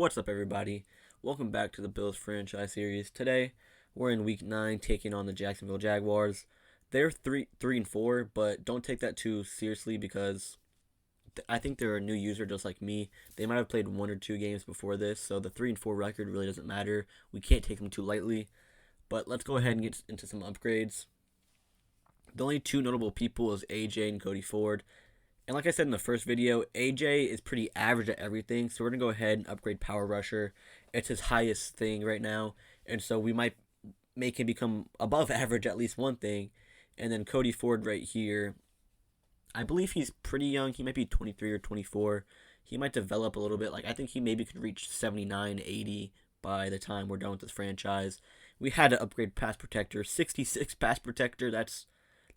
What's up, everybody? Welcome back to the Bills franchise series. Today, we're in Week 9 taking on the Jacksonville Jaguars. They're 3-4, but don't take that too seriously because I think they're a new user just like me. They might have played 1 or 2 games before this, so the 3-4 record really doesn't matter. We can't take them too lightly. But let's go ahead and get into some upgrades. The only two notable people is AJ and Cody Ford. And like I said in the first video, AJ is pretty average at everything, so we're going to go ahead and upgrade Power Rusher. It's his highest thing right now, and so we might make him become above average at least one thing. And then Cody Ford right here, I believe he's pretty young. He might be 23 or 24. He might develop a little bit. I think he maybe could reach 79, 80 by the time we're done with this franchise. We had to upgrade Pass Protector. 66 Pass Protector, that's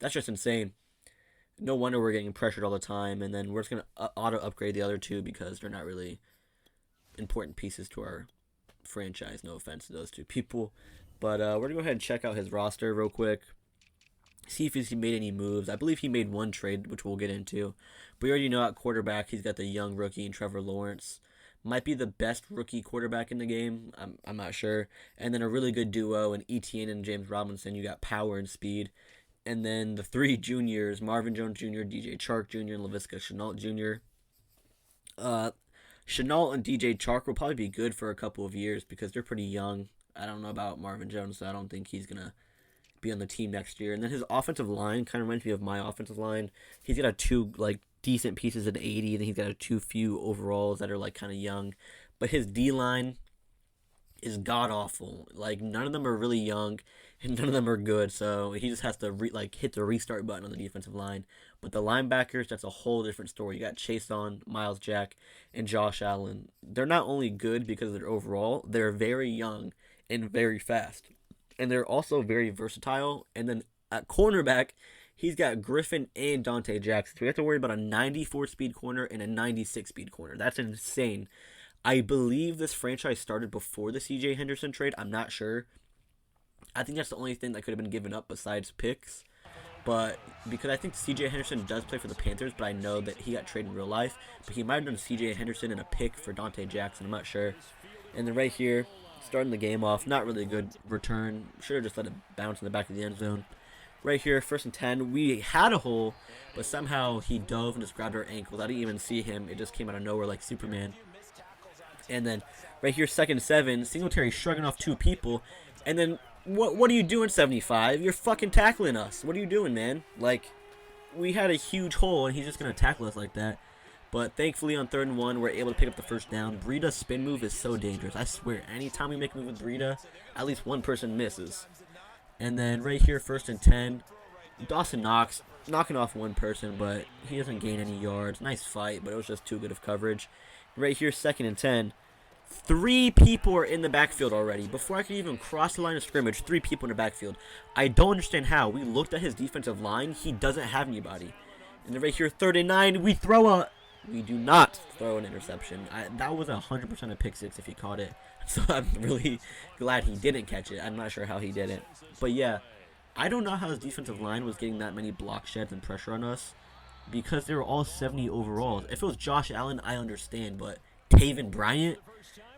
just insane. No wonder we're getting pressured all the time, and then we're just going to auto-upgrade the other two because they're not really important pieces to our franchise. No offense to those two people. But we're going to go ahead and check out his roster real quick. See if he made any moves. I believe he made one trade, which we'll get into. But we already know at quarterback, he's got the young rookie and Trevor Lawrence. Might be the best rookie quarterback in the game. I'm not sure. And then a really good duo in Etienne and James Robinson. You got power and speed. And then the three juniors, Marvin Jones Jr., DJ Chark Jr., and Laviska Shenault Jr. Shenault and DJ Chark will probably be good for a couple of years because they're pretty young. I don't know about Marvin Jones, so I don't think he's going to be on the team next year. And then his offensive line kind of reminds me of my offensive line. He's got two decent pieces at 80, and then he's got too few overalls that are kind of young. But his D-line is god-awful. None of them are really young, and none of them are good, so he just has to hit the restart button on the defensive line. But the linebackers, that's a whole different story. You got Chase On, Miles Jack, and Josh Allen. They're not only good because of their overall, they're very young and very fast. And they're also very versatile. And then at cornerback, he's got Griffin and Dante Jackson. So we have to worry about a 94-speed corner and a 96-speed corner. That's insane. I believe this franchise started before the C.J. Henderson trade. I'm not sure. I think that's the only thing that could have been given up besides picks. But because I think C.J. Henderson does play for the Panthers, but I know that he got traded in real life. But he might have done C.J. Henderson in a pick for Dante Jackson. I'm not sure. And then right here, starting the game off, not really a good return. Should have just let it bounce in the back of the end zone. Right here, 1st and 10. We had a hole, but somehow he dove and just grabbed our ankles. I didn't even see him. It just came out of nowhere like Superman. And then right here, 2nd and 7. Singletary shrugging off two people. And then what are you doing, 75? You're fucking tackling us. What are you doing, man? We had a huge hole, and he's just going to tackle us like that. But thankfully, on 3rd and 1, we're able to pick up the first down. Breida's spin move is so dangerous. I swear, anytime we make a move with Breida, at least one person misses. And then right here, 1st and 10. Dawson Knox knocking off one person, but he doesn't gain any yards. Nice fight, but it was just too good of coverage. Right here, 2nd and 10. 3 people are in the backfield already. Before I could even cross the line of scrimmage, 3 people in the backfield. I don't understand how. We looked at his defensive line. He doesn't have anybody. And then right here, 3rd and 9. We do not throw an interception. That was 100% a pick six if he caught it. So I'm really glad he didn't catch it. I'm not sure how he did it. But yeah, I don't know how his defensive line was getting that many block sheds and pressure on us because they were all 70 overalls. If it was Josh Allen, I understand, but Taven Bryant,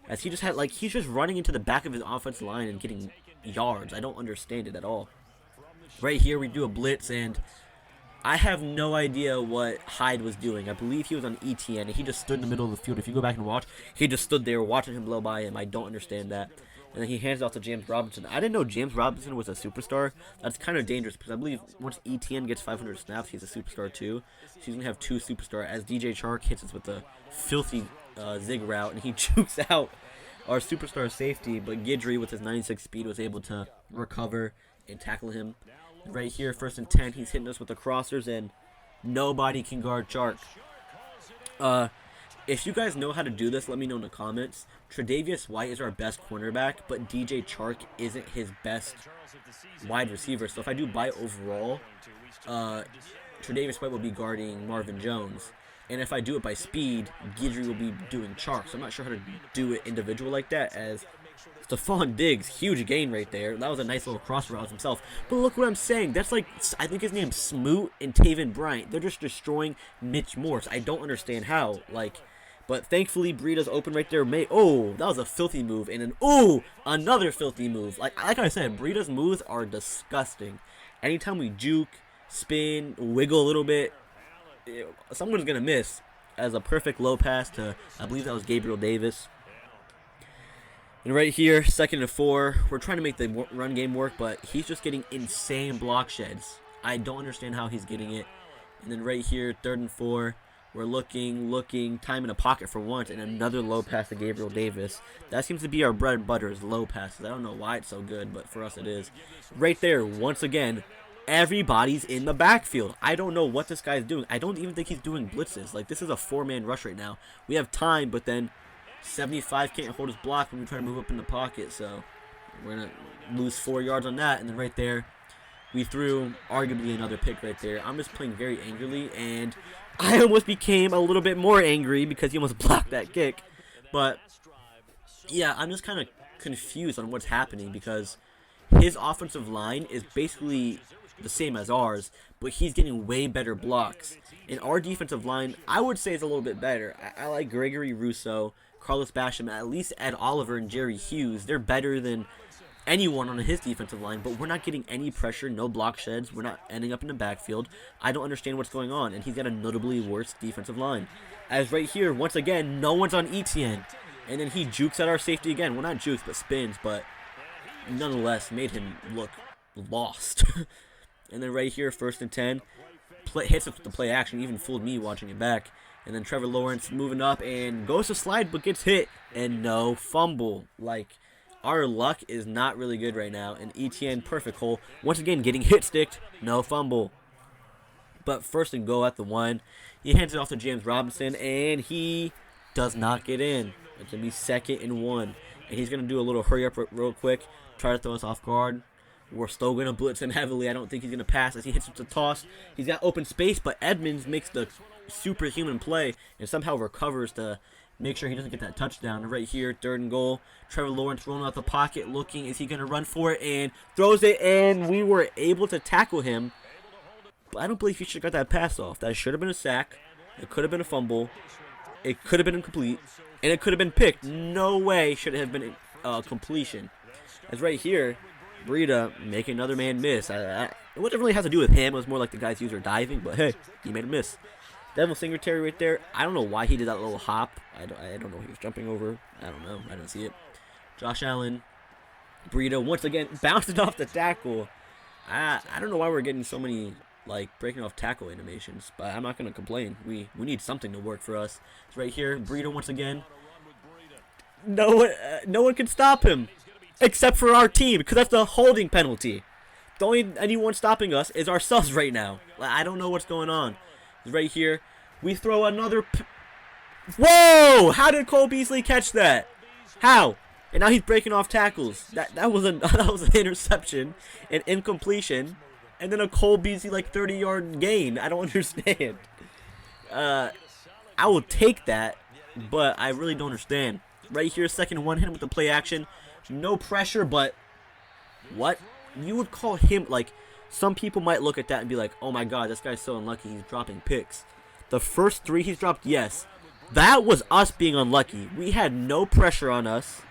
as he just had, he's just running into the back of his offensive line and getting yards. I don't understand it at all. Right here, we do a blitz, and I have no idea what Hyde was doing. I believe he was on Etienne, and he just stood in the middle of the field. If you go back and watch, he just stood there watching him blow by him. I don't understand that. And then he hands it off to James Robinson. I didn't know James Robinson was a superstar. That's kind of dangerous because I believe once Etienne gets 500 snaps, he's a superstar too. So he's going to have 2 superstars as DJ Chark hits us with a filthy zig route, and he jukes out our superstar safety. But Guidry, with his 96 speed, was able to recover and tackle him. Right here, 1st and 10, he's hitting us with the crossers, and nobody can guard Chark. If you guys know how to do this, let me know in the comments. Tre'Davious White is our best cornerback, but DJ Chark isn't his best wide receiver. So if I do by overall, Tre'Davious White will be guarding Marvin Jones. And if I do it by speed, Guidry will be doing Chark. So I'm not sure how to do it individual like that, as Stephon Diggs, huge gain right there. That was a nice little cross route himself. But look what I'm saying. That's I think his name's Smoot and Taven Bryant. They're just destroying Mitch Morse. I don't understand how. But thankfully, Breida's open right there. That was a filthy move. And another filthy move. Like I said, Breida's moves are disgusting. Anytime we juke, spin, wiggle a little bit, someone's going to miss. As a perfect low pass to, I believe that was Gabriel Davis. And right here, 2nd and 4. We're trying to make the run game work, but he's just getting insane block sheds. I don't understand how he's getting it. And then right here, 3rd and 4. We're looking, time in a pocket for once, and another low pass to Gabriel Davis. That seems to be our bread and butter, is low passes. I don't know why it's so good, but for us it is. Right there, once again, everybody's in the backfield. I don't know what this guy's doing. I don't even think he's doing blitzes. Like, this is a 4-man rush right now. We have time, but then 75 can't hold his block when we try to move up in the pocket, so we're going to lose 4 yards on that. And then right there, we threw arguably another pick right there. I'm just playing very angrily, and I almost became a little bit more angry because he almost blocked that kick. But, yeah, I'm just kind of confused on what's happening because his offensive line is basically the same as ours, but he's getting way better blocks. And our defensive line, I would say, is a little bit better. I like Gregory Rousseau, Carlos Basham, at least Ed Oliver and Jerry Hughes. They're better than anyone on his defensive line, but we're not getting any pressure, no block sheds. We're not ending up in the backfield. I don't understand what's going on, and he's got a notably worse defensive line. As right here, once again, no one's on Etienne, and then he jukes at our safety again. Well, not jukes, but spins, but nonetheless made him look lost. And then right here, 1st and 10, hits with the play action, even fooled me watching it back. And then Trevor Lawrence moving up and goes to slide, but gets hit, and no fumble. Like, our luck is not really good right now. And Etienne, perfect hole. Once again, getting hit sticked. No fumble. But 1st and goal at the 1. He hands it off to James Robinson, and he does not get in. It's going to be 2nd and 1. And he's going to do a little hurry up real quick. Try to throw us off guard. We're still going to blitz him heavily. I don't think he's going to pass as he hits with the toss. He's got open space, but Edmonds makes the superhuman play and somehow recovers to make sure he doesn't get that touchdown. And right here, 3rd and goal. Trevor Lawrence rolling out the pocket, looking. Is he going to run for it? And throws it, and we were able to tackle him. But I don't believe he should have got that pass off. That should have been a sack. It could have been a fumble. It could have been incomplete. And it could have been picked. No way should it have been completion. As right here, Breida making another man miss. It wasn't really has to do with him. It was more like the guy's user diving. But hey, he made a miss. Devil Singletary right there. I don't know why he did that little hop. I don't know. He was jumping over. I don't know. I didn't see it. Josh Allen. Breida once again bouncing off the tackle. I don't know why we're getting so many like breaking off tackle animations, but I'm not gonna complain. We need something to work for us. It's right here. Breida once again. No one can stop him except for our team because that's the holding penalty. The only anyone stopping us is ourselves right now. I don't know what's going on. Right here, we throw another. Whoa! How did Cole Beasley catch that? How? And now he's breaking off tackles. That was an interception, an incompletion, and then a Cole Beasley like 30-yard gain. I don't understand. I will take that, but I really don't understand. Right here, 2nd and 1, hit him with the play action. No pressure, but what? You would call him like. Some people might look at that and be like, oh my god, this guy's so unlucky, he's dropping picks. The first 3 he's dropped, yes. That was us being unlucky. We had no pressure on us.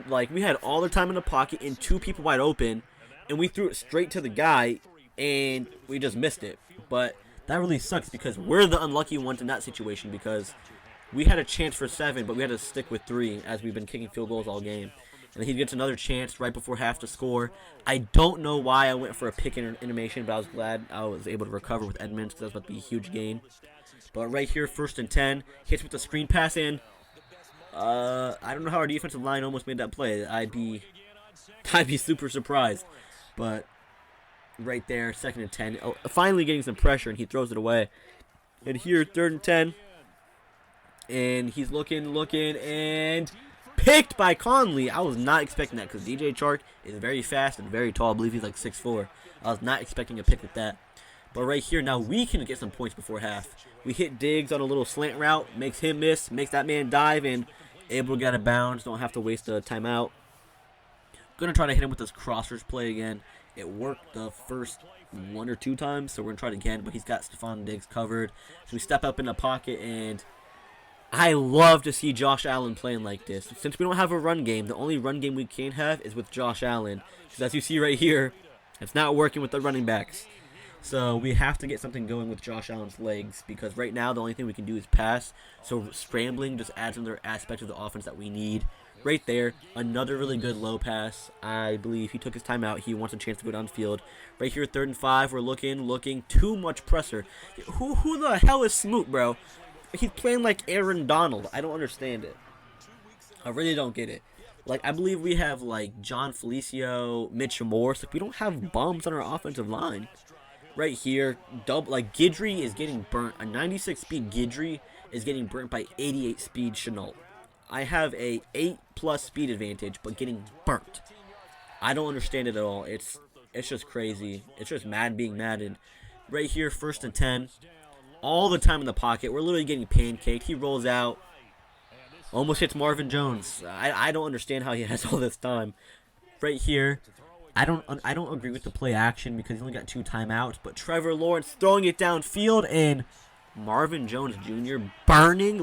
Like, we had all the time in the pocket and 2 people wide open, and we threw it straight to the guy, and we just missed it. But that really sucks because we're the unlucky ones in that situation because we had a chance for 7, but we had to stick with 3 as we've been kicking field goals all game. And he gets another chance right before half to score. I don't know why I went for a pick animation, but I was glad I was able to recover with Edmonds because that was about to be a huge gain. But right here, 1st and 10, hits with the screen pass in. I don't know how our defensive line almost made that play. I'd be super surprised. But right there, 2nd and 10, finally getting some pressure, and he throws it away. And here, 3rd and 10, and he's looking, and picked by Conley. I was not expecting that because DJ Chark is very fast and very tall. I believe he's like 6'4". I was not expecting a pick with that. But right here, now we can get some points before half. We hit Diggs on a little slant route, makes him miss, makes that man dive, and able to get out of bounds. Don't have to waste a timeout. Going to try to hit him with this crossers play again. It worked the first 1 or 2 times, so we're going to try it again. But he's got Stephon Diggs covered. So we step up in the pocket, and I love to see Josh Allen playing like this. Since we don't have a run game, the only run game we can have is with Josh Allen. Because as you see right here, it's not working with the running backs. So we have to get something going with Josh Allen's legs, because right now the only thing we can do is pass. So scrambling just adds another aspect of the offense that we need. Right there, another really good low pass. I believe he took his time out. He wants a chance to go downfield. Right here, 3rd and 5. We're looking. Too much pressure. Who the hell is Smoot, bro? He's playing like Aaron Donald. I don't understand it. I really don't get it. Like, I believe we have, like, John Felicio, Mitch Morse. Like, we don't have bums on our offensive line. Right here, Guidry is getting burnt. A 96 speed Guidry is getting burnt by 88 speed Chenault. I have a 8+ speed advantage, but getting burnt. I don't understand it at all. It's just crazy. It's just mad being Madden. Right here, 1st and 10. All the time in the pocket. We're literally getting pancaked. He rolls out. Almost hits Marvin Jones. I don't understand how he has all this time. Right here, I don't agree with the play action because he only got 2 timeouts. But Trevor Lawrence throwing it downfield, and Marvin Jones Jr. burning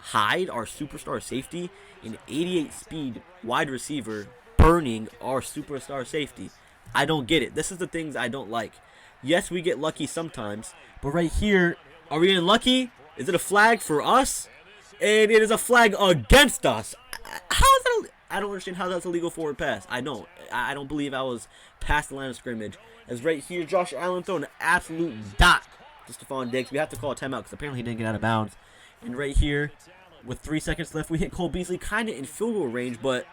Hyde, our superstar safety, an 88 speed wide receiver, burning our superstar safety. I don't get it. This is the things I don't like. Yes, we get lucky sometimes, but right here, are we getting lucky? Is it a flag for us? And it is a flag against us. How is that? I don't understand how that's a legal forward pass. I don't believe I was past the line of scrimmage. As right here, Josh Allen throwing an absolute dot to Stephon Diggs. We have to call a timeout because apparently he didn't get out of bounds. And right here, with 3 seconds left, we hit Cole Beasley kind of in field goal range, but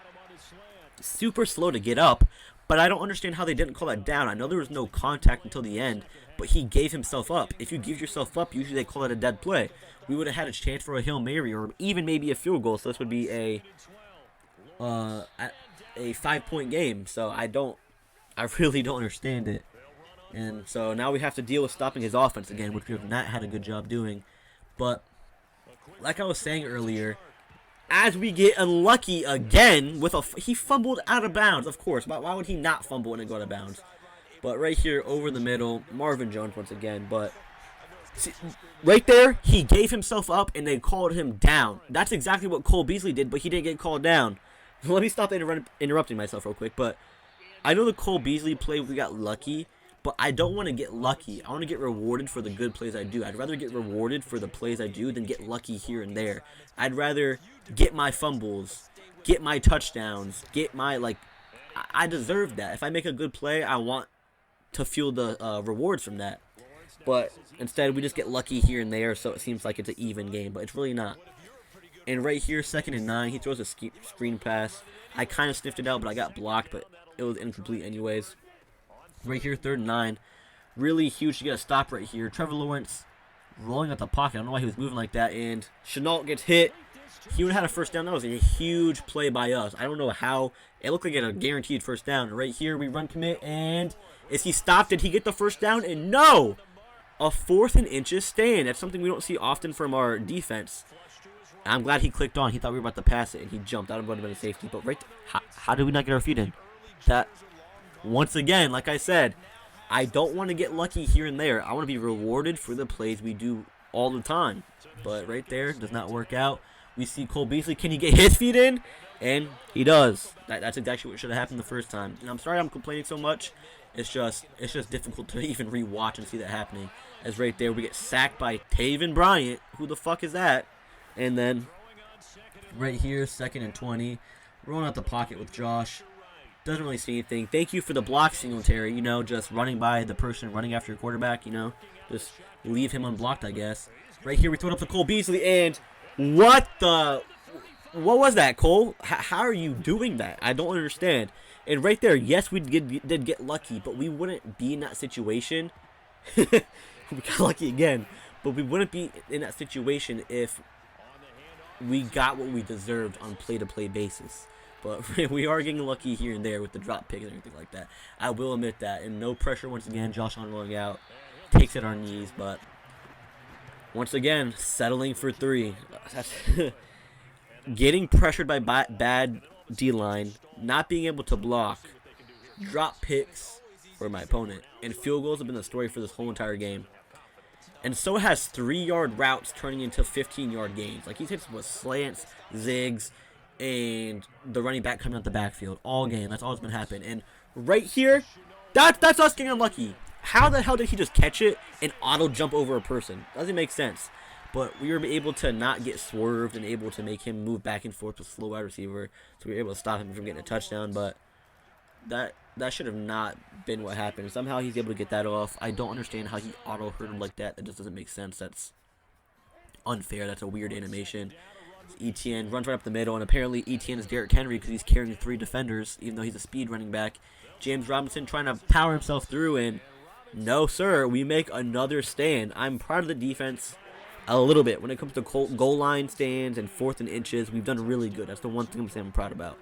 super slow to get up. But I don't understand how they didn't call that down. I know there was no contact until the end, but he gave himself up. If you give yourself up, usually they call it a dead play. We would have had a chance for a Hail Mary or even maybe a field goal, so this would be a 5-point game. So I really don't understand it. And so now we have to deal with stopping his offense again, which we have not had a good job doing. But like I was saying earlier, as we get unlucky again with he fumbled out of bounds, of course. Why would he not fumble and go out of bounds? But right here, over the middle, Marvin Jones once again. But see, right there, he gave himself up and they called him down. That's exactly what Cole Beasley did, but he didn't get called down. Let me stop interrupting myself real quick. But I know the Cole Beasley play, we got lucky. But I don't want to get lucky. I want to get rewarded for the good plays I do. I'd rather get rewarded for the plays I do than get lucky here and there. I'd rather get my fumbles, get my touchdowns, get my, I deserve that. If I make a good play, I want to feel the rewards from that. But instead, we just get lucky here and there, so it seems like it's an even game, but it's really not. And right here, 2nd and 9, he throws a screen pass. I kind of sniffed it out, but I got blocked, but it was incomplete anyways. Right here, 3rd and 9. Really huge to get a stop right here. Trevor Lawrence rolling out the pocket. I don't know why he was moving like that. And Chenault gets hit. He would have had a first down. That was a huge play by us. I don't know how. It looked like a guaranteed first down. Right here, we run commit. And is he stopped? Did he get the first down? And no! A 4th and inches stand. That's something we don't see often from our defense. I'm glad he clicked on. He thought we were about to pass it. And he jumped. That would have been a safety. But right how did we not get our feet in? Once again, like I said, I don't want to get lucky here and there. I want to be rewarded for the plays we do all the time. But right there, does not work out. We see Cole Beasley. Can he get his feet in? And he does. That's exactly what should have happened the first time. And I'm sorry I'm complaining so much. It's just difficult to even rewatch and see that happening. As right there, we get sacked by Taven Bryant. Who the fuck is that? And then right here, 2nd and 20. Rolling out the pocket with Josh. Doesn't really see anything. Thank you for the block, Singletary. Just running by the person running after your quarterback, Just leave him unblocked, I guess. Right here, we throw it up to Cole Beasley, and what was that, Cole? How are you doing that? I don't understand. And right there, yes, we did get lucky, but we wouldn't be in that situation. We got lucky again, but we wouldn't be in that situation if we got what we deserved on play-to-play basis. But we are getting lucky here and there with the drop pick and everything like that. I will admit that. And no pressure once again. Josh on rolling out. Takes it on our knees. But once again, settling for 3. Getting pressured by bad D-line. Not being able to block. Drop picks for my opponent. And field goals have been the story for this whole entire game. And so has 3-yard routes turning into 15-yard gains. Like, he's hit with slants, zigs, and the running back coming out the backfield all game. That's all that's been happening. And right here, that's us getting unlucky. How the hell did he just catch it and auto jump over a person? Doesn't make sense. But we were able to not get swerved and able to make him move back and forth with slow wide receiver. So we were able to stop him from getting a touchdown. But that should have not been what happened. Somehow he's able to get that off. I don't understand how he auto hurt him like that. That just doesn't make sense. That's unfair. That's a weird animation. Etienne runs right up the middle, and apparently Etienne is Derrick Henry because he's carrying 3 defenders, even though he's a speed running back. James Robinson trying to power himself through, and no, sir, we make another stand. I'm proud of the defense a little bit. When it comes to goal line stands and 4th and inches, we've done really good. That's the one thing I'm proud about.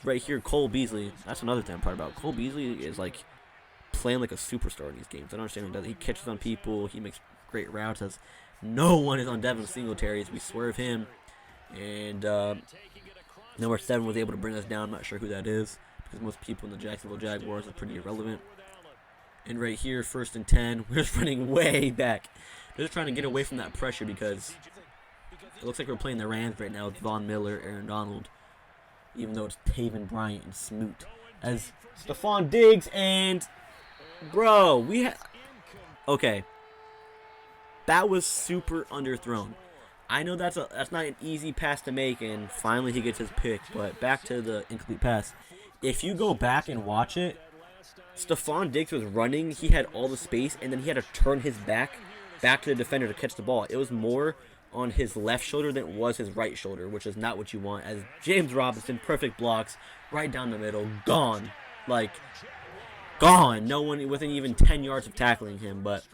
Right here, Cole Beasley. That's another thing I'm proud about. Cole Beasley is like playing like a superstar in these games. I don't understand what he does. He catches on people. He makes great routes. As no one is on Devin Singletary as we swerve him. And number 7 was able to bring us down. I'm not sure who that is because most people in the Jacksonville Jaguars are pretty irrelevant. And right here, 1st and 10. We're just running way back. They're just trying to get away from that pressure because it looks like we're playing the Rams right now with Von Miller, Aaron Donald. Even though it's Taven Bryant and Smoot. As Stephon Diggs and... Bro, okay. That was super underthrown. I know that's not an easy pass to make, and finally he gets his pick. But back to the incomplete pass. If you go back and watch it, Stephon Diggs was running. He had all the space, and then he had to turn his back to the defender to catch the ball. It was more on his left shoulder than it was his right shoulder, which is not what you want. As James Robinson, perfect blocks, right down the middle, gone. Like, gone. No one within even 10 yards of tackling him, but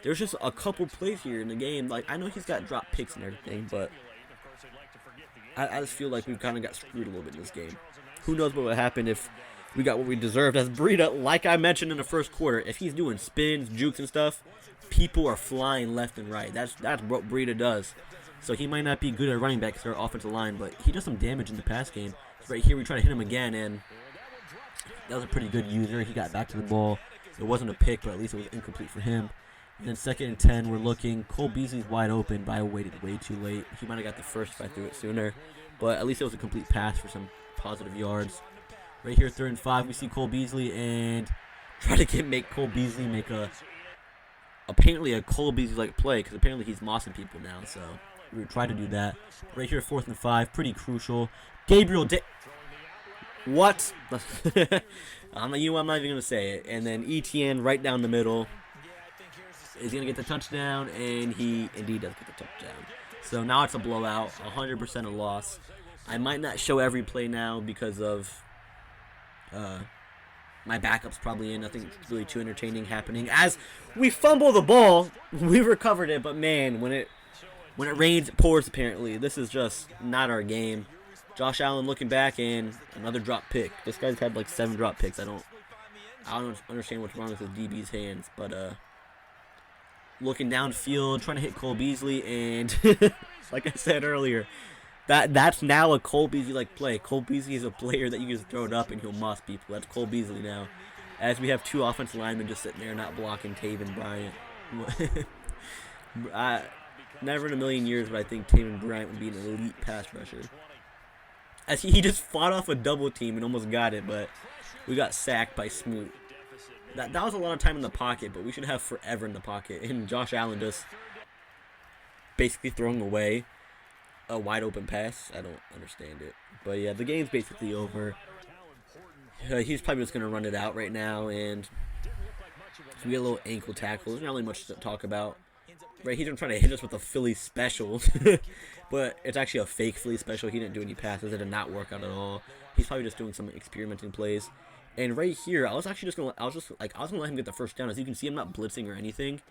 there's just a couple plays here in the game. Like, I know he's got drop picks and everything, but I just feel like we've kind of got screwed a little bit in this game. Who knows what would happen if we got what we deserved as Breida, like I mentioned in the first quarter. If he's doing spins, jukes, and stuff, people are flying left and right. That's what Breida does. So he might not be good at running back because they're offensive line, but he does some damage in the pass game. So right here, we try to hit him again, and that was a pretty good user. He got back to the ball. It wasn't a pick, but at least it was incomplete for him. And then 2nd and 10, we're looking. Cole Beasley's wide open, but I waited way too late. He might have got the first if I threw it sooner, but at least it was a complete pass for some positive yards. Right here, 3rd and 5, we see Cole Beasley and try to make Cole Beasley make apparently a Cole Beasley-like play, because apparently he's mossing people now, so we would try to do that. Right here, 4th and 5, pretty crucial. What? I'm not even going to say it. And then Etienne right down the middle is going to get the touchdown, and he indeed does get the touchdown. So now it's a blowout, 100% a loss. I might not show every play now because of my backup's probably in. Nothing really too entertaining happening. As we fumble the ball, we recovered it, but man, when it rains, it pours apparently. This is just not our game. Josh Allen looking back, and another drop pick. This guy's had like 7 drop picks. I don't understand what's wrong with his DB's hands, but looking downfield, trying to hit Cole Beasley, and like I said earlier, that's now a Cole Beasley-like play. Cole Beasley is a player that you just throw it up and he'll moss people. That's Cole Beasley now. As we have 2 offensive linemen just sitting there not blocking Taven Bryant. Never in a million years would I think Taven Bryant would be an elite pass rusher. As he just fought off a double team and almost got it, but we got sacked by Smoot. That was a lot of time in the pocket, but we should have forever in the pocket. And Josh Allen just basically throwing away a wide open pass. I don't understand it. But yeah, the game's basically over. He's probably just going to run it out right now, and we get a little ankle tackle. There's not really much to talk about. Right, he's trying to hit us with a Philly special, but it's actually a fake Philly special. He didn't do any passes. It did not work out at all. He's probably just doing some experimenting plays. And right here, I was gonna let him get the first down. As you can see, I'm not blitzing or anything.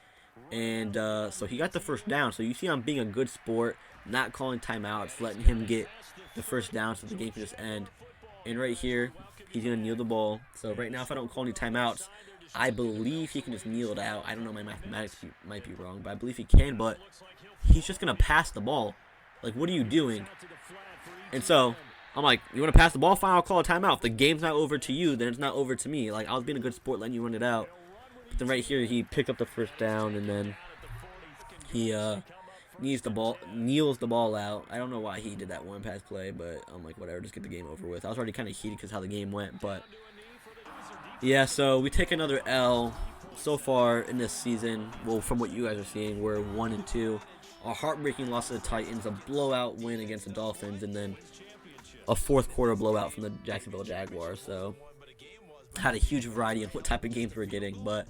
And so he got the first down. So you see, I'm being a good sport, not calling timeouts, letting him get the first down so the game can just end. And right here, he's gonna kneel the ball. So right now, if I don't call any timeouts, I believe he can just kneel it out. I don't know, my mathematics might be wrong, but I believe he can. But he's just gonna pass the ball. Like, what are you doing? And so I'm like, you want to pass the ball? Fine, I'll call a timeout. If the game's not over to you, then it's not over to me. Like, I was being a good sport, letting you run it out. But then right here, he picked up the first down, and then He kneels the ball out. I don't know why he did that one pass play, but I'm like, whatever, just get the game over with. I was already kind of heated because how the game went, but yeah. So we take another L. So far in this season, well, from what you guys are seeing, we're 1-2. A heartbreaking loss to the Titans, a blowout win against the Dolphins, and then a fourth quarter blowout from the Jacksonville Jaguars. So had a huge variety in what type of games we're getting, but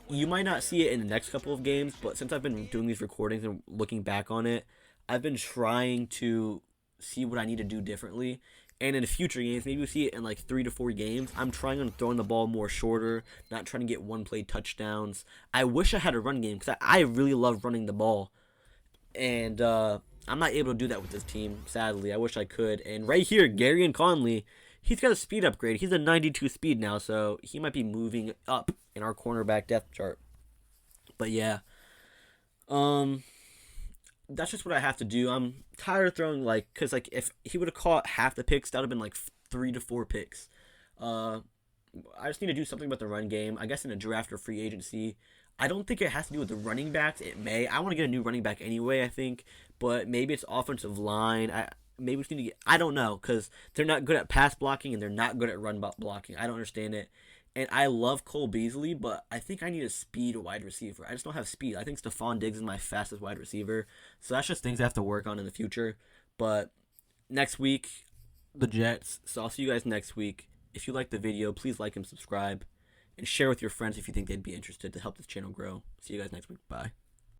you might not see it in the next couple of games, but since I've been doing these recordings and looking back on it, I've been trying to see what I need to do differently. And in future games, maybe we'll see it in like 3 to 4 games. I'm trying on throwing the ball more shorter, not trying to get one play touchdowns. I wish I had a run game because I really love running the ball. And I'm not able to do that with this team, sadly. I wish I could. And right here, Gary and Conley, he's got a speed upgrade. He's a 92 speed now, so he might be moving up in our cornerback depth chart. But yeah, that's just what I have to do. I'm tired of throwing because if he would have caught half the picks, that would have been like 3 to 4 picks. I just need to do something about the run game. I guess in a draft or free agency. I don't think it has to do with the running backs. It may. I want to get a new running back anyway, I think. But maybe it's offensive line. Maybe we just need to get. I don't know because they're not good at pass blocking and they're not good at run blocking. I don't understand it. And I love Cole Beasley, but I think I need a speed wide receiver. I just don't have speed. I think Stephon Diggs is my fastest wide receiver. So that's just things I have to work on in the future. But next week, the Jets. So I'll see you guys next week. If you like the video, please like and subscribe. And share with your friends if you think they'd be interested to help this channel grow. See you guys next week. Bye.